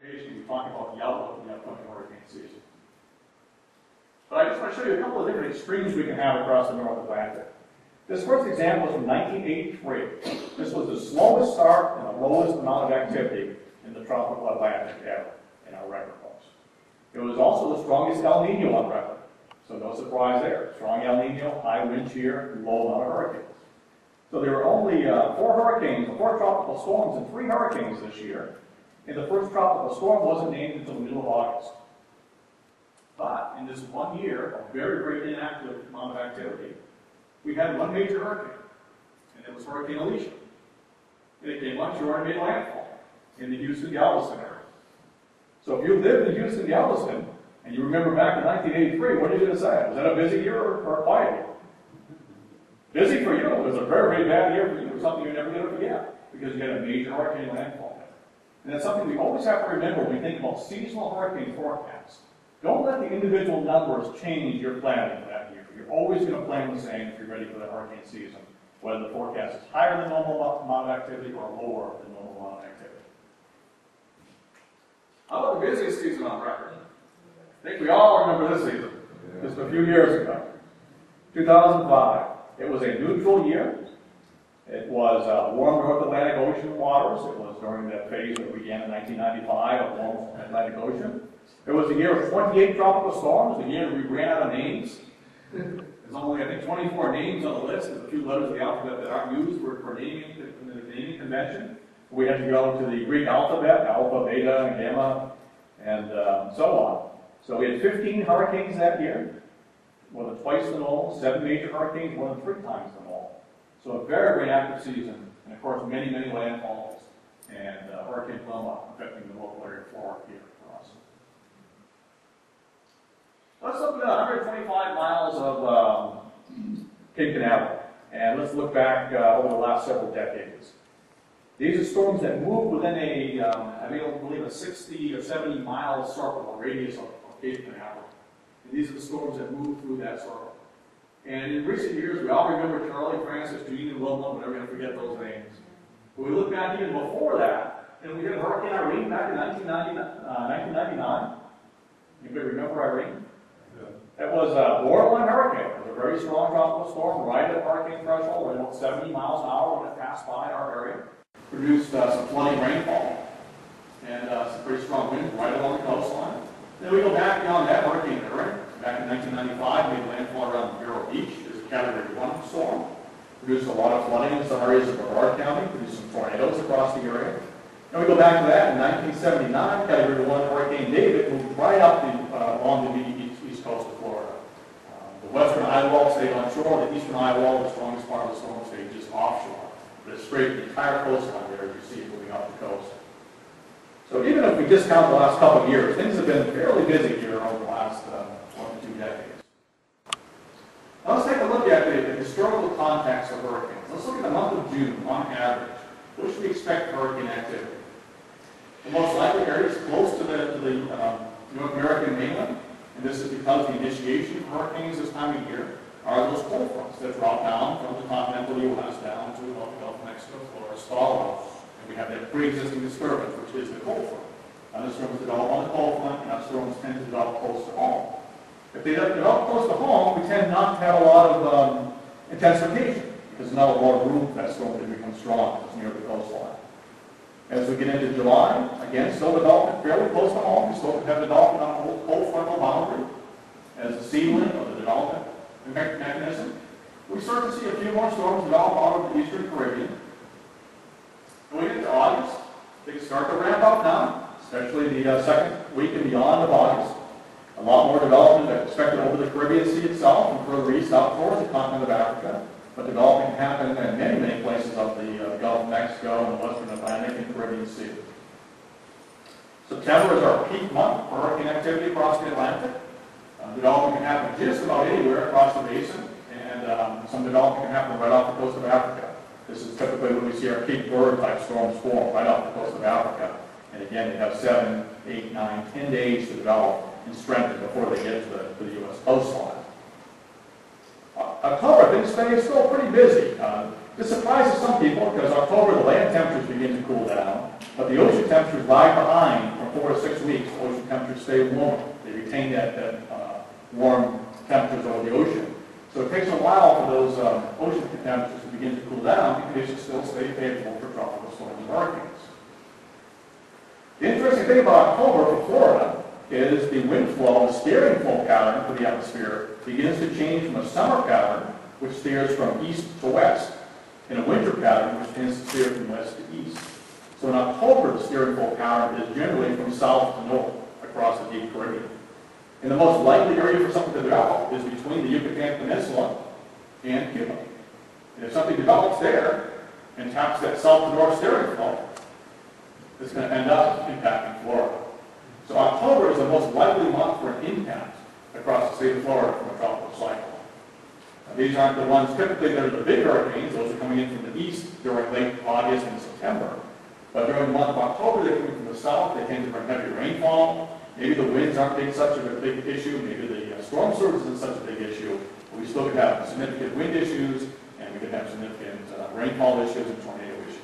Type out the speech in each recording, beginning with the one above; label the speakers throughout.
Speaker 1: Occasionally, we talk about the outlook of the upcoming hurricane season. But I just want to show you a couple of different extremes we can have across the North Atlantic. This first example is from 1983. This was the slowest start and the lowest amount of activity in the tropical Atlantic ever in our record books. It was also the strongest El Nino on record, so no surprise there. Strong El Nino, high wind shear, low amount of hurricanes. So there were only four tropical storms and 3 hurricanes this year, and the first tropical storm wasn't named until the middle of August. But in this 1 year of very, very inactive amount of activity, we had 1 major hurricane, and it was Hurricane Alicia. And it came onshore and made landfall in the Houston-Galveston area. So if you lived in Houston-Galveston, and you remember back in 1983, what are you going to say? Was that a busy year or a quiet year? Busy for you. It was a very, very bad year for you. It was something you're never going to forget, because you had a major hurricane landfall. And that's something we always have to remember when we think about seasonal hurricane forecasts. Don't let the individual numbers change your planning for that year. You're always going to plan the same if you're ready for the hurricane season, whether the forecast is higher than normal amount of activity or lower than normal amount of activity. How about the busiest season on record? I think we all remember this season, just a few years ago. 2005. It was a neutral year. It was warm North Atlantic Ocean waters. It was during that phase that began in 1995 of warm Atlantic Ocean. It was the year of 28 tropical storms, the year we ran out of names. There's only, I think, 24 names on the list. There's a few letters of the alphabet that aren't used for naming in the naming convention. We had to go to the Greek alphabet, alpha, beta, and gamma, and so on. So we had 15 hurricanes that year, more than twice the normal, 7 major hurricanes, more than 3 times the normal. So a very, very active season, and of course many, many landfalls, and Hurricane Wilma affecting the local area of Florida here for us. Let's look at 125 miles of Cape Canaveral, and let's look back over the last several decades. These are storms that move within I believe a 60 or 70 mile circle, or radius of Cape Canaveral. And these are the storms that move through that circle. And in recent years, we all remember Charlie, Francis, Jean, and Wilma, but we're never going to forget those names. But we look back even before that, and we had Hurricane Irene back in 1999. Anybody remember Irene? It was a borderline hurricane. It was a very strong tropical storm, right at hurricane threshold, right about 70 miles an hour when it passed by our area. Produced some flooding rainfall and some pretty strong winds right along the coastline. Then we go back beyond that, Hurricane Irene, back in 1995, made landfall around Vero Beach. It was a Category 1 storm. Produced a lot of flooding in some areas of Brevard County, produced some tornadoes across the area. And we go back to that in 1979, Category 1 Hurricane David moved right up along the east coast of Florida. The western eye wall stayed onshore, the eastern eye wall, the strongest part of the storm, stayed just offshore. But it scraped the entire coastline there, as you see, moving up the coast. So even if we discount the last couple of years, things have been fairly busy here over the last 1 to 2 decades. Now let's take a look at the historical context of hurricanes. Let's look at the month of June on average. What should we expect for hurricane activity? The most likely areas close to the North American mainland, and this is because the initiation of hurricanes this time of year are those cold fronts that drop down from the continental U.S. down to the Gulf of Mexico, Florida, stall out. And we have that pre-existing disturbance, which is the cold front. Thunderstorms develop on the cold front, and storms tend to develop close to home. If they develop close to home, we tend not to have a lot of intensification, because there's not a lot of room for that storm to become strong if it's near the coastline. As we get into July, again, still developing fairly close to home. We still have development on a cold frontal boundary as the seedling of the development mechanism. We start to see a few more storms develop out of the eastern Caribbean. When we get to August, things start to ramp up now, especially the second week and beyond of August. A lot more development expected over the Caribbean Sea itself and further east out towards the continent of Africa. But development can happen in many, many places of the Gulf of Mexico and the Western Atlantic and Caribbean Sea. September is our peak month for hurricane activity across the Atlantic. Development can happen just about anywhere across the basin, and some development can happen right off the coast of Africa. This is typically when we see our Cape Verde type storms form, right off the coast of Africa. And again, they have 7, 8, 9, 10 days to develop and strengthen before they get to the U.S. coastline. October, things stay still pretty busy. This surprises some people because October the land temperatures begin to cool down, but the ocean temperatures lag behind from 4 to 6 weeks, ocean temperatures stay warm. They retain that warm temperatures over the ocean. So it takes a while for those ocean temperatures to begin to cool down, and conditions still stay favorable for tropical storms and hurricanes. The interesting thing about October for Florida is the wind flow, the steering flow pattern for the atmosphere begins to change from a summer pattern, which steers from east to west, and a winter pattern, which tends to steer from west to east. So in October, the steering flow pattern is generally from south to north across the deep Caribbean. And the most likely area for something to develop is between the Yucatan Peninsula and Cuba. And if something develops there and taps that south to north steering flow, it's going to end up impacting Florida. So October is the most likely month for an impact across the state of Florida from a tropical cyclone. Now, these aren't the ones typically that are the big hurricanes. Those are coming in from the east during late August and September. But during the month of October, they're coming from the south. They tend to bring heavy rainfall. Maybe the winds aren't being such a big issue. Maybe the storm surge isn't such a big issue. But we still could have significant wind issues, and we could have significant rainfall issues and tornado issues.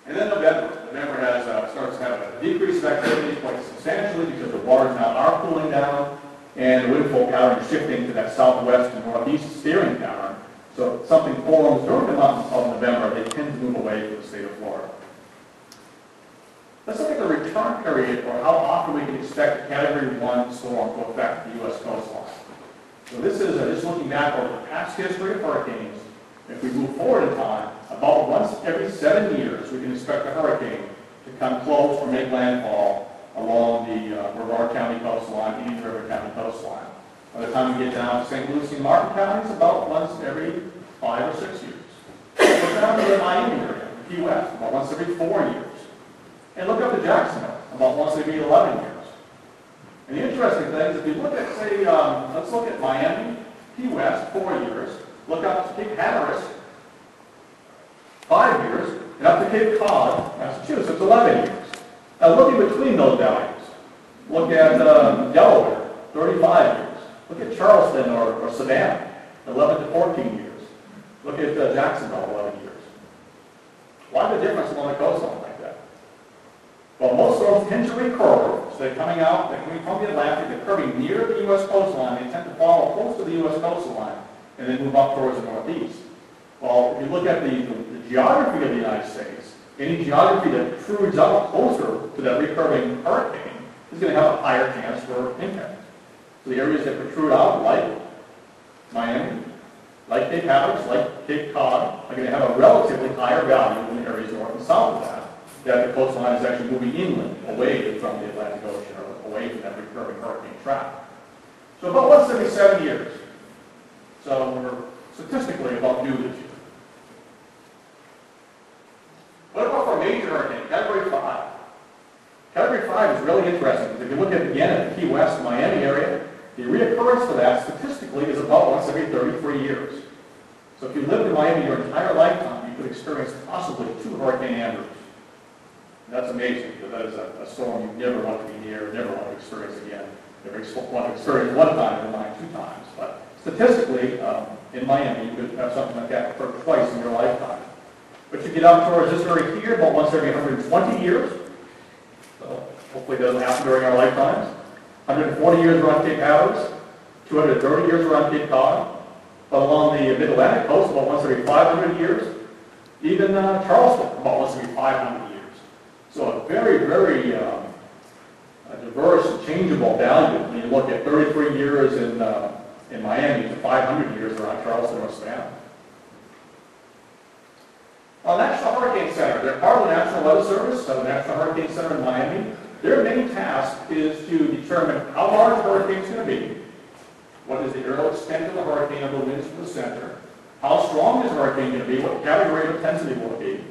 Speaker 1: And then November. November starts to have a decrease of activity quite substantially because the waters now are cooling down, and the wind flow pattern is shifting to that southwest and northeast steering pattern. So if something forms during the month of November, they tend to move away from the state of Florida. Let's look at the return period, or how often we can expect a Category 1 storm to affect the U.S. coastline. So this is just looking back over the past history of hurricanes. If we move forward in time, about once every 7 years, we can expect a hurricane to come close or make landfall along the Brevard County coastline, Indian River County coastline. By the time we get down to St. Lucie and Martin counties, about once every 5 or 6 years. Look down to the Miami area, Key West, about once every 4 years. And look up to Jacksonville, about once every 11 years. And the interesting thing is, if you look at, say, let's look at Miami, Key West, 4 years. Look up to Cape Hatteras, 5 years. And up to Cape Cod, Massachusetts, 11 years. Now look in between those values. Look at Delaware, 35 years. Look at Charleston or Savannah, 11 to 14 years. Look at Jacksonville, 11 years. Why the difference along the coastline like that? Well, most storms tend to recurve, so they're coming from the Atlantic, they're curving near the U.S. coastline, they tend to follow close to the U.S. coastline, and then move up towards the northeast. Well, if you look at the geography of the United States, any geography that protrudes out closer to that recurving hurricane is going to have a higher chance for impact. So the areas that protrude out, like Miami, like Cape Hatteras, like Cape Cod, are going to have a relatively higher value than the areas north and south of that the coastline is actually moving inland, away from the Atlantic Ocean, or away from that recurving hurricane track. So about once every 7 years. So we're statistically about due this year. What about for a major hurricane, Category 5? Category 5 is really interesting, because if you look at, again, at the Key West, Miami area, the reoccurrence for that statistically is about once every 33 years. So if you lived in Miami your entire lifetime, you could experience possibly 2 Hurricane Andrews. That's amazing, because that is a storm you never want to be near, never want to experience again. You never want to experience one time, never mind 2 times. But statistically, in Miami, you could have something like that occur twice in your lifetime. But you get up towards this area here, about once every 120 years. So hopefully it doesn't happen during our lifetimes. 140 years around Cape Hatteras, 230 years around Cape Cod. But along the mid-Atlantic coast, about once every 500 years. Even Charleston, about once every 500 years. So a very, very diverse and changeable value when you look at 33 years in Miami to 500 years around Charleston or Savannah. Well, National Hurricane Center, they're part of the National Weather Service, so the National Hurricane Center in Miami. Their main task is to determine how large the hurricane is going to be, what is the aerial extent of the hurricane of the winds from the center, how strong is the hurricane going to be, what category of intensity will it be,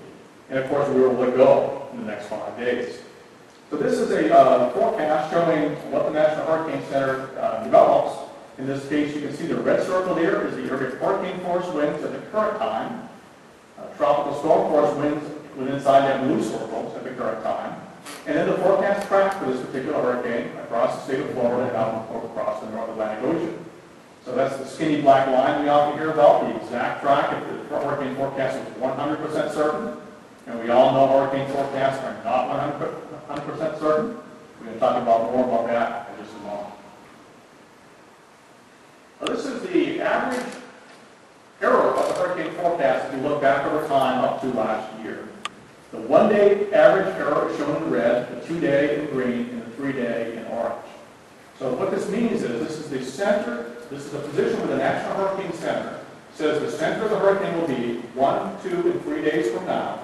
Speaker 1: and of course where will it go in the next 5 days. So this is a forecast showing what the National Hurricane Center develops. In this case, you can see the red circle there is the hurricane force winds at the current time. Tropical storm force winds within inside that blue circle at the current time. And then the forecast track for this particular hurricane across the state of Florida and out across the North Atlantic Ocean. So that's the skinny black line we often hear about, the exact track if the hurricane forecast is 100% certain. And we all know hurricane forecasts are not 100% certain. We're going to talk more about that in just a moment. Now, this is the average error of the hurricane forecast if you look back over time up to last year. The one-day average error is shown in red, the two-day in green, and the three-day in orange. So what this means is this is the center, this is the position where the National Hurricane Center says the center of the hurricane will be 1, 2, and 3 days from now,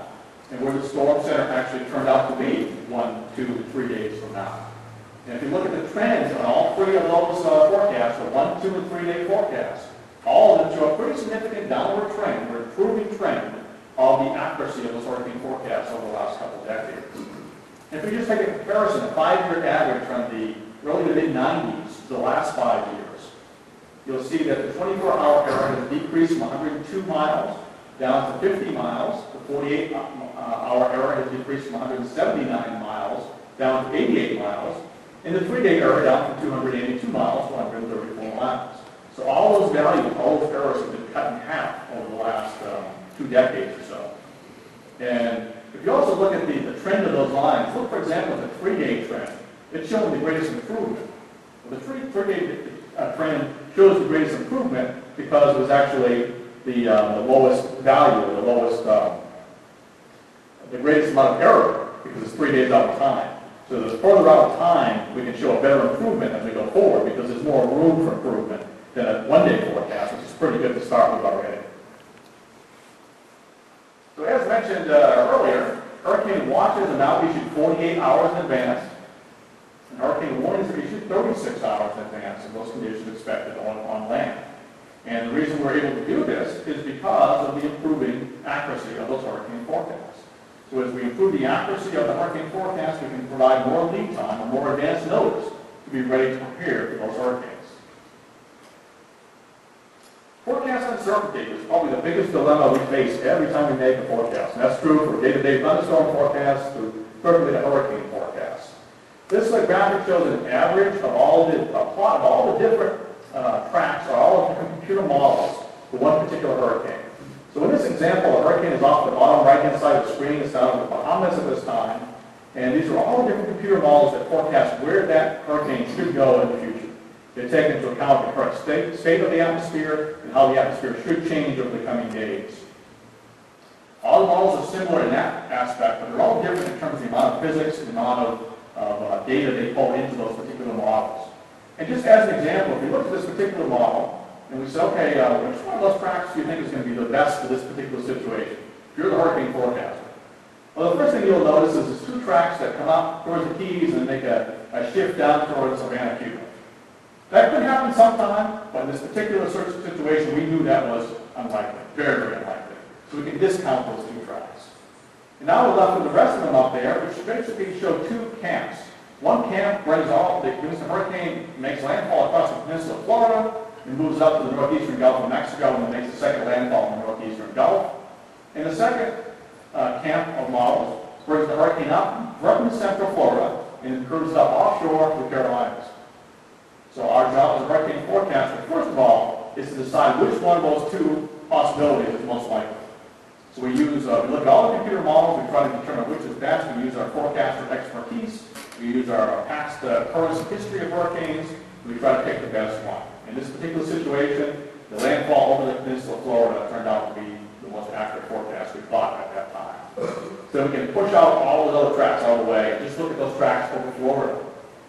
Speaker 1: and where the storm center actually turned out to be 1, 2, and 3 days from now. And if you look at the trends on all three of those forecasts, the 1, 2, and 3 day forecasts, all of them show a pretty significant downward trend, or improving trend, of the accuracy of those hurricane forecasts over the last couple of decades. And if we just take a comparison, a 5-year average from the early to mid-90s to the last 5 years, you'll see that the 24-hour error has decreased from 102 miles down to 50 miles. The 48-hour error has decreased from 179 miles down to 88 miles. And the 3-day error down from 282 miles to 134 miles. So all those values, all those errors have been cut in half over the last 2 decades or so. And if you also look at the trend of those lines, look, for example, at the 3-day trend. It's showing the greatest improvement. Well, the 3-day trend shows the greatest improvement because it was actually the lowest value, the greatest amount of error, because it's 3 days out of time. So the further out of time, we can show a better improvement as we go forward because there's more room for improvement than a 1-day forecast, which is pretty good to start with already. So as mentioned earlier, hurricane watches are now issued 48 hours in advance, and hurricane warnings are issued 36 hours in advance of those conditions expected on land. And the reason we're able to do this is because of the improving accuracy of those hurricane forecasts. So as we improve the accuracy of the hurricane forecast, we can provide more lead time or more advance notice to be ready to prepare for those hurricanes. Forecast uncertainty is probably the biggest dilemma we face every time we make a forecast. And that's true for day-to-day thunderstorm forecasts, to certainly the hurricane forecasts. This graphic shows an average of a plot of all the different tracks, or all of the computer models for one particular hurricane. So in this example, a hurricane is off the bottom right-hand side of the screen. It's down in the Bahamas at this time. And these are all the different computer models that forecast where that hurricane should go in the future. They take into account the current state of the atmosphere and how the atmosphere should change over the coming days. All the models are similar in that aspect, but they're all different in terms of the amount of physics and the amount of data they pull into those particular models. And just as an example, if you look at this particular model, and we say, okay, which one of those tracks do you think is going to be the best for this particular situation? If you're the hurricane forecaster. Well, the first thing you'll notice is there's 2 tracks that come up towards the Keys and make a shift down towards Savannah, Cuba. That could happen sometime, but in this particular situation, we knew that was unlikely, very, very unlikely. So we can discount those 2 tracks. And now we're left with the rest of them up there, which basically show 2 camps. One camp brings all, the hurricane makes landfall across the peninsula of Florida, and moves up to the northeastern Gulf of Mexico, and then makes the second landfall in the northeastern Gulf. And the second camp of models brings the hurricane up from central Florida and cruises up offshore to the Carolinas. So our job as a hurricane forecaster, first of all, is to decide which one of those 2 possibilities is most likely. So we look at all the computer models, we try to determine which is best. We use our forecaster expertise, we use our past current history of hurricanes, and we try to pick the best one. In this particular situation, the landfall over the peninsula of Florida turned out to be the most accurate forecast we thought at that time. So we can push out all those other tracks all the way and just look at those tracks over Florida.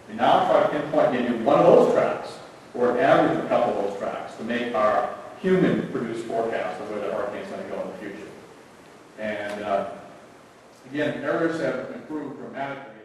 Speaker 1: And now try to pinpoint maybe one of those tracks, or an average of a couple of those tracks, to make our human-produced forecast of where the hurricane is going to go in the future. And again, errors have improved dramatically.